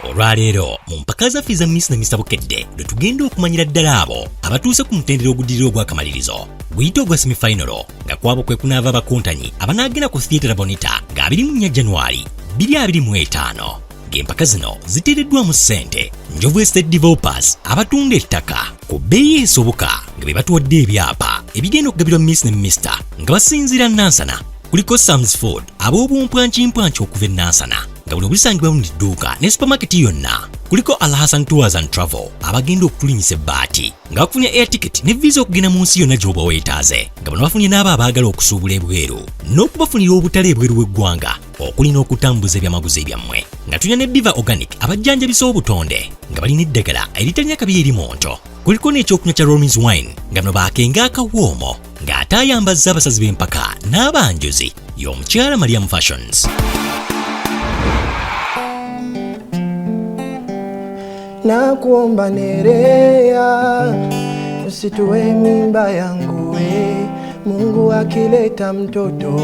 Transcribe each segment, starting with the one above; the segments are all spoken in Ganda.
Olwaleero mu mpaka zaffe za Mr Bukedde lwe tugenda okumanyira ddala abo abatuuse ku mutendera oguddirira ogw'akamalirizo guyite ogwa semifinal nga kwabo kwe kunaava abakontanyi abanaagenda ku theatre bonita nga 24 January 2025. Ng'empaka zino ziteereddwamu ssente Njovu Estate Developers abatunda ettaka ku bbeeyi esoboka nga be batuwadde ebyapa ebigenda okugabirwa Miss ne Mr nga basinziira Nansana. Kuliko Sam's Food ab'obumpwankimpwanki okuva e Nansana nga buli obusangibwa mu dduuka ne supermarket yonna. Kuliko Al Hassan Tours and Travel abagenda okutulinyisa ebbaati nga bafunye air ticket ne visa okugenda mu nsi yonna gy'oba weetaaze nga bano bafunye n'abo abaagala okusuubula ebweru n'okubafunira obutale ebweru w'eggwanga okulina okutambuza ebyamaguzi ebyammwe nga tulina ne Diva Organic abajjanjabisa obutonde nga balina eddagala eritalina kabi eri monto. Kuliko n'ekyokunywa kya Romney's Wine nga bano baakenga akawoomo ng'ate ayambazza abasazi b'empaka n'abanjuzi y'omukyala Mariam Fashions. Nakuomba Nerea, usitoe mimba yangu we. Mungu akileta mtoto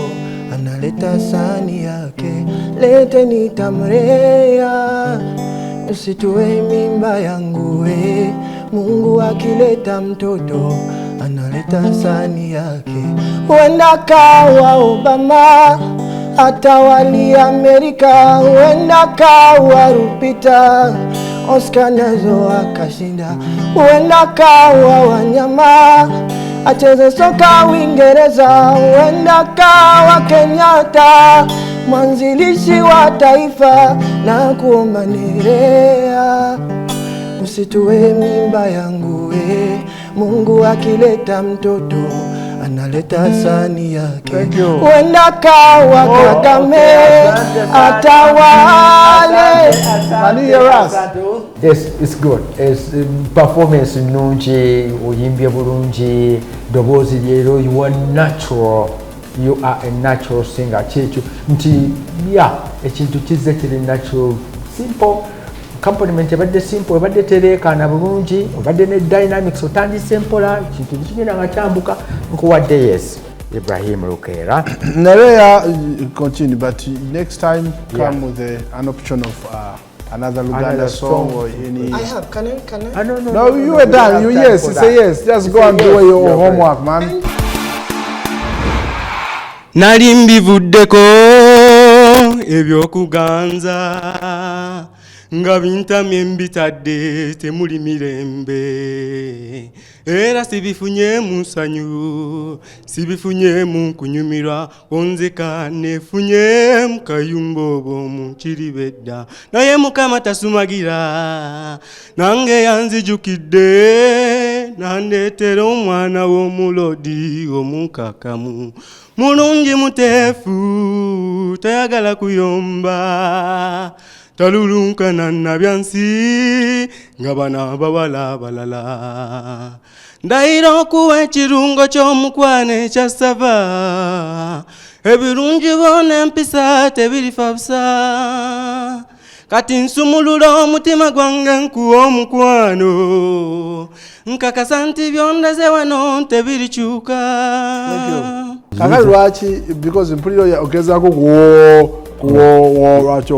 analeta sani yake, lete nitamrea. Usitoe mimba yangu we. Mungu akileta mtoto analeta sani yake. Huenda kawa Obama atawali Amerika, huenda kawa Rupita Oscar nazo akashinda, huenda kawa Wanyama acheze soka Uingereza, huenda kawa Kenyatta mwanzilishi wa taifa. Na kuomba Nerea, usitoe mimba yangu we. Mungu akileta mtoto analeta sani yake, huenda kawa Kagame atawale. Yes, it's good. It's performance nungi, uyimbye bulungi, dobozi lyero, you are natural. You are a natural singer. Chechu nti yeah, ekintu kizze kiri natural, simple. Accompaniment ebadde simple, ebadde tereekaana bulungi, obadde ne dynamics otandise mpola, kintu kigenda nga kyambuka nkuwadde yes. Ibrahim Rukera. Nerea, continue, but next time come with an option of another Luganda song or any. I have. Can I? No, you were done. You yes. Say yes. Just go and do your homework, man. Nalimbivuddeko ebyokuganza nga bintamye mbitadde temuli mirembe, era sibifunye mu nsanyu, sibifunye mu kunyumirwa, onzeka nefunye mu kayumba obw'omu kiribedda. Naye Mukama tasumagira, nange yanzijukidde, nandeetera omwana w'omulodi omukakamu, mulungi muteefu, tayagala kuyomba, talulunkana na byansi nga bana abawala abalala. Ndayira okuwa ekirungo ky'omukwane ekyasava, ebirungi bona empisa tebirifa busa. Kati nsumulula omutima gwange nkuwa omukwano, nkakasa nti byondaze wano tebirikyuka. Kaka lwaki because mpuliro ogezaako lwaki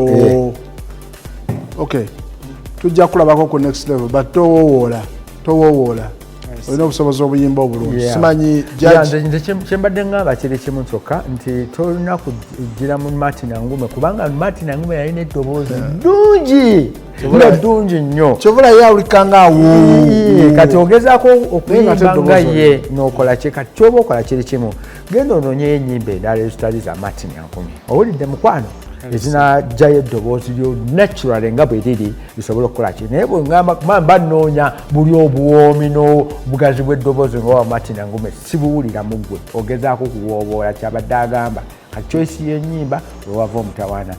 okay, tujja kulabako ku next level, but towoola olina okusoboza obuyimba obulungi. Simanyi nze kyembadde ngamba kiri kimu kyokka nti tolina kugira mu Martin Angume, kubanga Martin Angume yalina eddoboozi ddungi ddungi nnyo, kyovula ye awulikanga awo. Kati ogezaako okuyimba nga ye n'okola ki? Kati kyoba okola kiri kimu, genda onoonyeyo ennyimba endala ezitali za Martin Angume. Owulidde mukwano? Ezinajjayo eddoboozi lyo natural nga bwe liri lisobola okukola ki. Naye bwe ngamba banoonya buli obuwoomi n'obugazi bw'eddoboozi ng'owa Martin Angume sibuwulira mu ggwe, ogezaako kuwooboola kyabadde agamba. Kati choice y'ennyimba wewava omutawaana.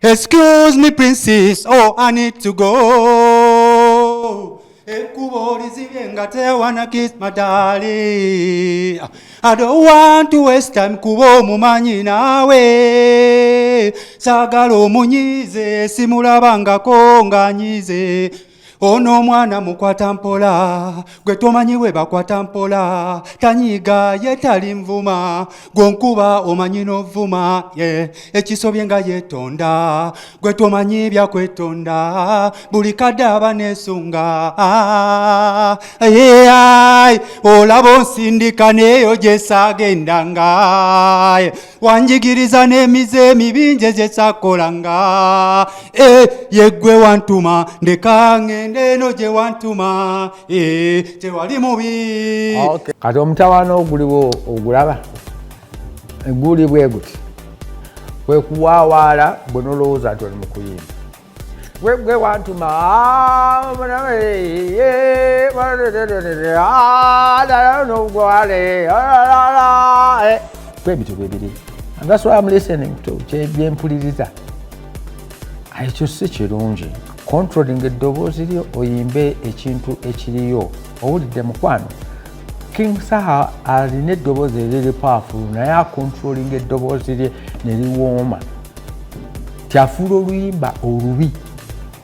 Excuse me princess, oh I need to go. Ekubo lizibye nga tewana kiss my darling. I don't want to waste time kuba omumanyi naawe. Sagala omunyize simulabangako nganyize. ono omwana mukwata mpola gwe tomanyi we bakwata mpola tanyiga ye tali nvuma gonkuba omanyi novuma ekisobye nga yetonda gwe tomanyi byakwetonda buli kadde aba nesunga olaba onsindika neyo gye saagendanga wanjigiriza n'emize emibinje gye saakolanga yeggwe wantuma ndeka ngende eno gye wantuma tewali mubi. Kati omutawaana oguliwo ogulaba guli bwe guti kwe kuwaawaala bwe nolowooza nti oli mu kuyimba gwe wantuma kwebityo bwebiri. And that's why I'm listening to byempuliriza. Ekyo si kirungi. Controlling eddoboozi lyo oyimbe ekintu ekiriyo. Owulidde mukwano? King Saha alina eddoboozi eriri powerful naye akontrolinga eddoboozi lye ne liwooma. Kyafuula oluyimba olubi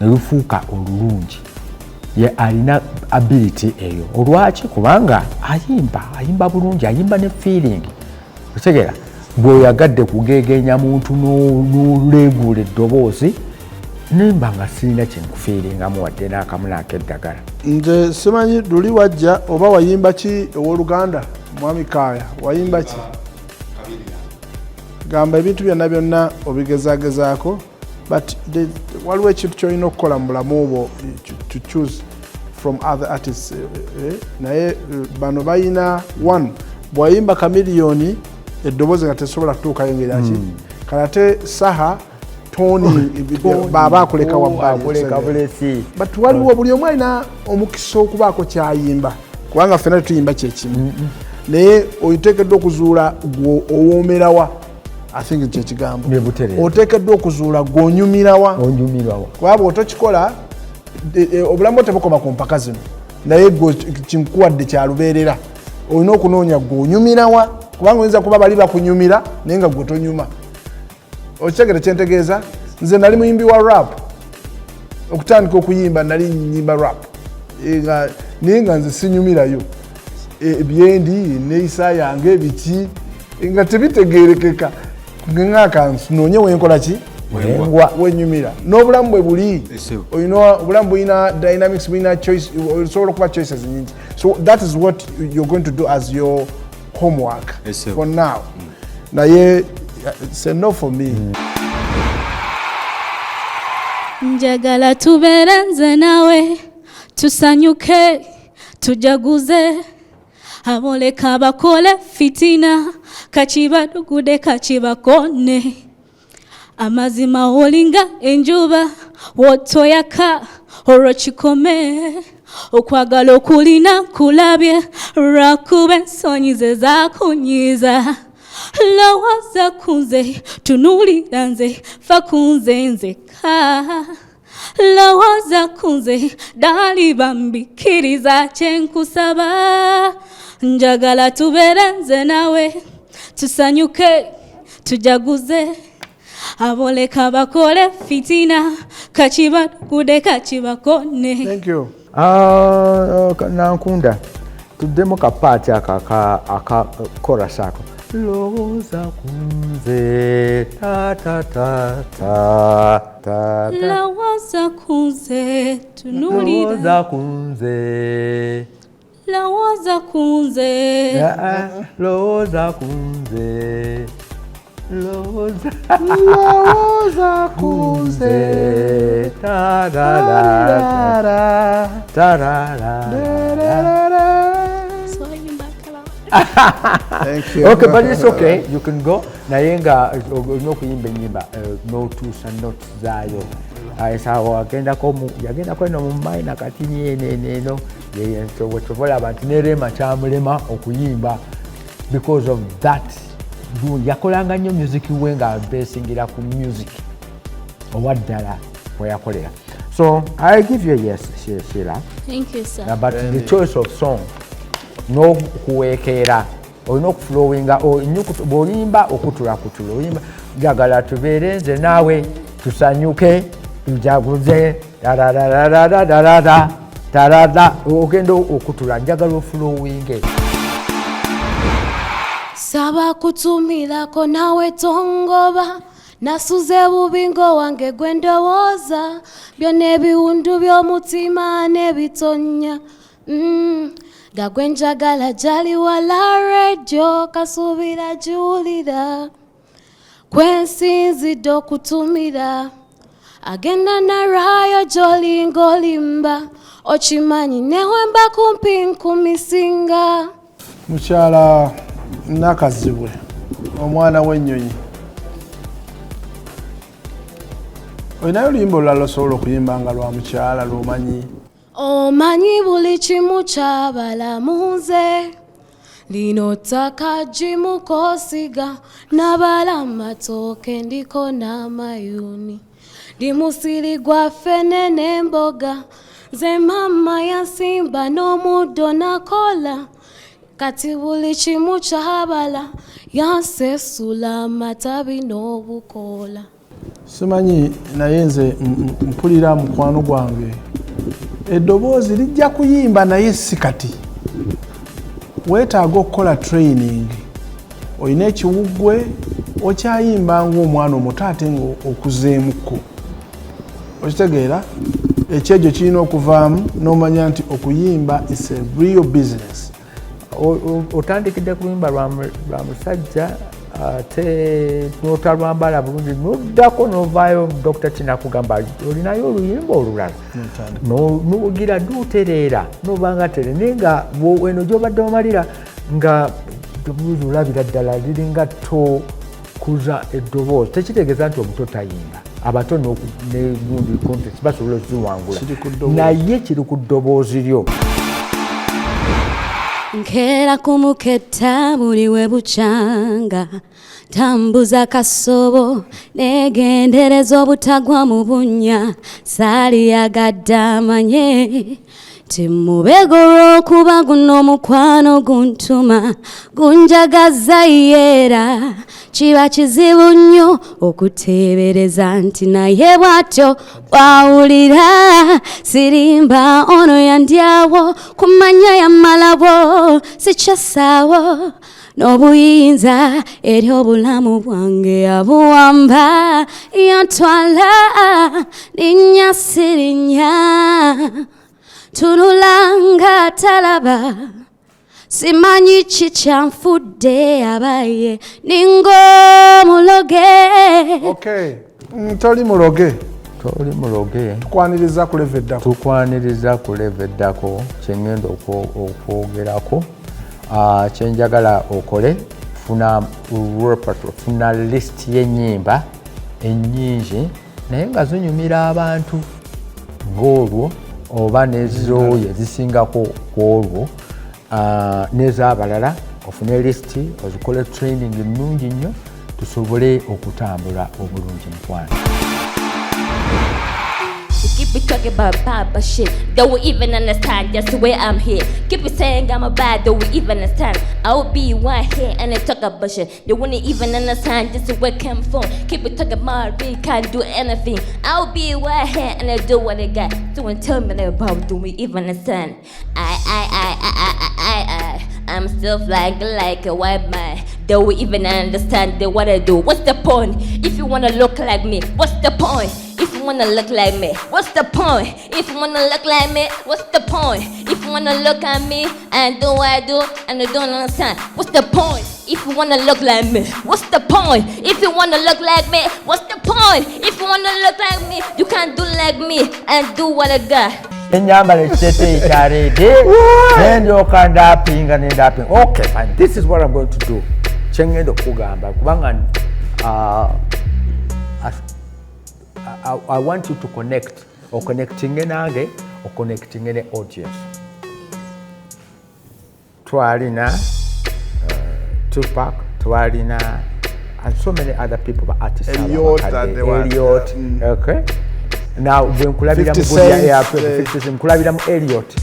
ne lufuuka olulungi. Ye alina ability eyo. Olwaki? Kubanga ayimba bulungi, ayimba ne feeling. Otegera bw'oyagadde kugeegenya muntu n'oleeguula eddoboozi nemba nga sirina kyenkufiiringamu wadde n'akamu n'akeddagala. Nze simanyi luli wajja oba wayimba ki ow'Oluganda mwami Kaaya wayimba ki? Gamba ebintu byonna byonna obigezaagezaako but waliwo ekintu ky'olina okukola mu bulamu obwo to choose from other artists naye bano bayina one bw'ayimba Chameleone eddoboozi nga tesobola kutuukayo ng'eraki kalate Saha Tony baba akuleka wabbali but waliwo buli omu alina omukisa okubaako kyayimba kubanga ffenna tuyimba kyekimu naye oteekeddwa okuzuula owoomerawa I think kyekigambo oteekeddwa okuzuula gw'onyumirawa kubanga otokikola obulamu tebukoma ku mpaka zino naye kinkuwadde kyalubeerera olina okunoonya gw'onyumirawa kubanga oyinza kuba bali bakunyumira naye nga gwe tonyuma. Okitegere kyentegeeza nze nali muyimbi wa rap okutandika okuyimba nali nyimba rap naye nga nze sinyumirayo ebyendi neeyisa yange biki nga tebitegeerekeka ngaka noonye wenkola ki wenyumira n'obulamu bwe buli olina obulamu bulina dynamics bulina choice osobola okuba choices nyingi so that is what you're going to do as your homework for now naye say no for me. Njagala tubeere nze nawe tusanyuke tujaguze aboleka bakole fitina kakibadugude kakibakone amazima olinga enjuba wotoyaka olwo kikome okwagala okulina kulabye lwakuba ensonyi ze zakunyiza lowooza kunze tunuulira nze fa kunze nzeka lowooza kunze dali bambikiriza kyenkusaba njagala tubeere nze nawe tusanyuke tujaguze aboleka bakole fitina kakibadugude kakibakone. Thank you. Nankunda tuddemu kapaati aka chorus ako lowooza kunze ta ta ta ta ta lowooza kunze tunuulira lowooza kunze lowooza kunze lowooza kunze lowooza kunze ta da da ta da da. Thank you. Okay, but it's okay. You can go. Nayenga no kuyimba nyimba no tusa not zayo. Sawa agenda ko yagenda ko no mumina kati nyene no ye so wetovola abantu nerema kyamulema okuyimba because of that. Yakolanga nnyo music wenga basingira ku music owaddala weyakolera. So I give you a yes, Sheila. Thank you, sir. But the choice of song no kuweekera olina okuflowinga bw'olimba okutula oyimba njagala tubeere nze naawe tusanyuke tujaguze ogenda okutula njagala ofulowinge saba kutumirako nawe tongoba nasuze bubingo wange gwendowooza byonna ebiwundu by'omutima n'ebitonya nga gwenjagala jali wala radio kasuubira juwulira kwensinzidde okutumira agenda narayo gy'olinga olimba okimanyi newemba kumpi nkumisinga. Mukyala Nakazibwe omwana w'ennyonyi olinayo oluyimba olulala osobola okuyimba nga lwa mukyala lw'omanyi? Omanyi buli kimu ky'abalamuze lino ttaka gimukosiga nabala amatooke ndiko n'amayuni ndi musiri gwa ffene n'emboga nze mama yasimba n'omuddo nakola kati buli kimu ky'abala yansesula amatabi n'obukoola. Simanyi naye nze mpulira mukwano gwange eddoboozi lijja kuyimba naye si kati weetaaga okukola training olina ekiwuggwe okyayimba ng'omwana omuto ate nga okuzeemuko okitegeera ekyejo kirina okuvaamu n'omanya nti okuyimba is a real business. Otandikidde kuyimba lwa musajja ate notalwambala bulungi noddako novaayo Dr. Kinakugamba olinayo oluyimba olulala nogira dutereera nobanga tere naye nga eno gyobadde omalira nga olabira ddala liringa tokuza eddoboozi tekitegeeza nti omuto tayimba abato negundi contest basobola okiwangula naye kiri ku ddoboozi lyo. Nkera kumuketta buli we bukyanga tambuza kasobo negendereza obutagwa mu bunnya saali yagadde amanye timubego lw'okuba guno omukwano guntuma gunjagaza yeera kiba kizibu nnyo okuteebereza nti naye bw'atyo bwawulira sirimba ono yandyawo kumanya yamalabo sikyasaawo n'obuyinza eri obulamu bwange yabuwamba yantwala linnya sirinya tunulanga talaba simanyi kikyanfudde abaye ningo muloge. Okay, toli muloge tukwaniriza kuleva eddako kyengenda okwogerako kyenjagala okole funa list y'ennyimba ennyingi naye nga zinyumira abantu ng'olwo oba nezoyo ezisingako kwolwo n'ez'abalala ofune listi ozikole training ennungi nnyo tusobole okutambula obulungi mukwano. Keep it talking about bad shit. They will even understand just the way I'm here. Keep it saying I'm a bad, they will even understand. I will be one here and they talk about shit. They wouldn't even understand just the way I came from. Keep it talking about me, can't do anything. I will be one here and they do what they got. So when tell me about, do we even understand? I'm still flying like a white man. They will even understand what I do. What's the point? If you wanna look like me, what's the point? If you wanna look like me, what's the point? If you wanna look like me, what's the point? If you wanna look at me and do what I do and you don't understand, what's the point? If you wanna look like me, what's the point? If you wanna look like me, what's the point? If you wanna look like me, you can't do like me and do what I got. Enyambala ekitete ekyaleede nendyoka ndaapinga nendaapinga. Okay, fine. This is what I'm going to do. Kyengenda okugamba kubanga I want you to connect. Connecting nange, connecting ne audience. Twalina Tupac, Twalina, and so many other people, artists. Elliot, okay. Now when kulabira mu ya 50 cent kulabira mu Elliot.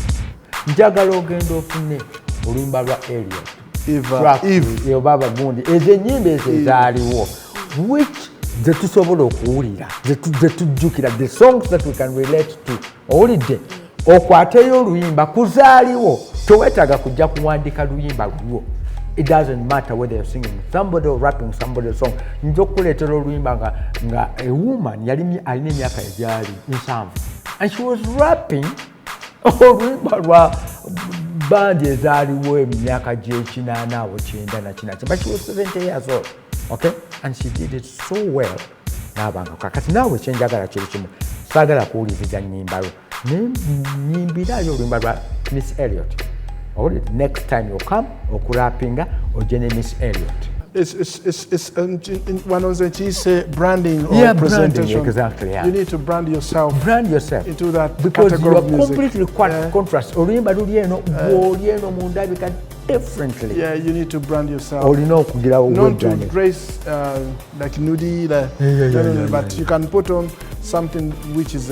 Njagala ogenda ofune oluyimba lwa Elliot. Eve yo baba gundi ezo nyimbe ezaaliwo which ze tusobola okuwulira ze tujjukira the songs that we can relate to owulidde okwateyo oluyimba kuzaaliwo towetaaga kujja kuwandika luyimba lwo. It doesn't matter whether you're singing somebody or rapping somebody's song. Nja okuleetera oluyimba nga a woman alina emyaka egyali 7 and she was rapping oluyimba lwa bandi ezaaliwo emyaka gy'ekinaana awo 9 na kinaki, but she was 70 years old. Okay, and she did it so well. N'abanga kakati naawe kyenjagala kiri kimu, saagala kuwuliriza nnyimba lwo nyimbirayo oluyimba lwa Miss Elliot. Next time you come okurapinga ojene Miss Elliot. It's one of the cheese branding or presentation. Branding, exactly. Yeah. You need to brand yourself. Brand yourself into that because you category are of music. completely contrast. Oluyimba lulieno bwolieno mundabika differently. Yeah, you need to brand yourself. Olino okugirawo not to dress like nudie, but you can put on something which is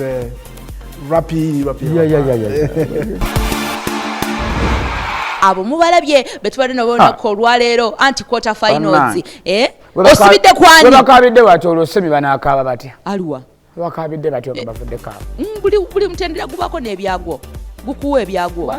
rappy. Yeah. Abo mubalabye betubadde nabo olunaku olwaleero anti quarter finals osibidde kwani bakabidde bati olwo semi banaakaaba batya aliwa bakabidde bati nga bavudde kaaba buli mutendera gubako n'ebyagwo gukuwa ebyagwo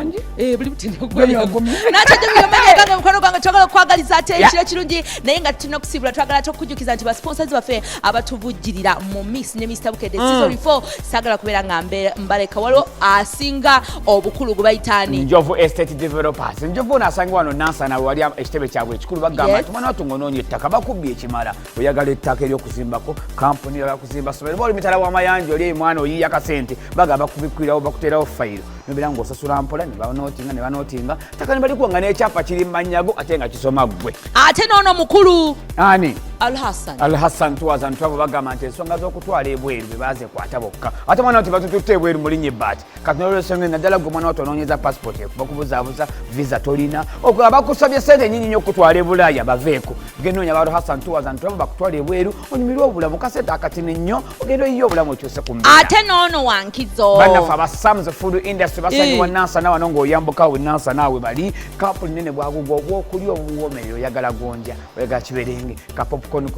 buli mutendera gubako n'akyajja byomanyekanga mukwano gwange twagala okwagaliza ate ekiro kirungi naye nga tulina okusibula twagala okukujukiza nti basponsors baffe abatuvujjirira mu Miss ne Mr Bukedde season 4 saagala kubeera nga mbaleka waliwo asinga obukulu gwe bayitaani Njovu Estate Developers. Njovu nasanga wano nansana wali ekitebe kyabwe ekikulu bagamba nti mwana watungo noonye ettaka bakubye ekimala oyagala ettaka ery'okuzimbako kampuni yakuzimba somero bali mitala w'amayanja oli mwana oyiya kasente bagamba kubikwirawo bakuterawo fayiro nobera ng'osasula mpola ne banootinga ttaka ne balikuwa n'ekyapa kiri mmanyago ate nga kisoma ggwe ate n'ono mukulu ani Al-Hassan tuwaza ntwabo bagamba nti ensonga z'okutwala ebweru be bazekwata bokka ate mwana wati batututte ebweru mulinnya ebbaati kati nolwensonga naddala gwe mwana wati onoonyeza passport bakubuzaabuza visa tolina abakusabye sente nyinyi nnyo okutwala ebulaaya baveeko genoonya ba Al-Hassan tuwaza ntwabo bakutwala ebweru onyumirwa obulamu kasente akatini nnyo ogenda oyiye obulamu okyuse ku mbeera ate n'ono wankizo bannaffe aba Sam's Food Industry basanyiwa Nansana wano ng'oyambuka we Nansana awe bali kampuni nene bwagugwa obwokulya obuwoomerera oyagala gonja oyagala kiberenge kapopcorn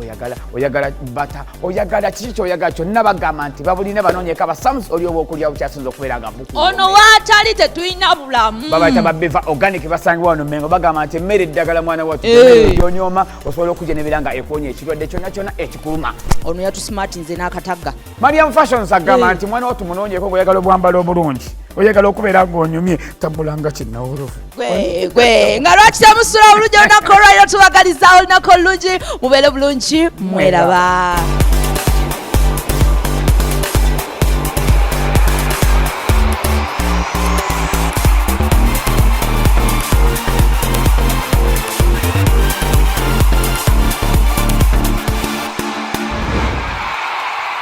oyagala bata oyagala kiki kyoyagala kyonna bagamba nti babulina banoonyeka ba Sam's oli obwokulya bukyasinza okubeera nga buku ono waatali tetulina bulamu babayita babeva organic basangibwa wano Mengo bagamba nti emmere eddagala mwana wattu yonyooma osobola okujja nebeera nga ekwonya ekirwadde kyonna kyonna ekikuluma ono yatusmart nze n'akatagga Mariam Fashions agamba nti mwana wattu munoonyeeko bw'oyagala obwambala obulungi oyagala okubeera ng'onyumye tabulanga kinnawolovu gwe nga lwaki temusula obulungi olunaku olwaliro tubagaliza olunaku olungi mubeere bulungi mweraba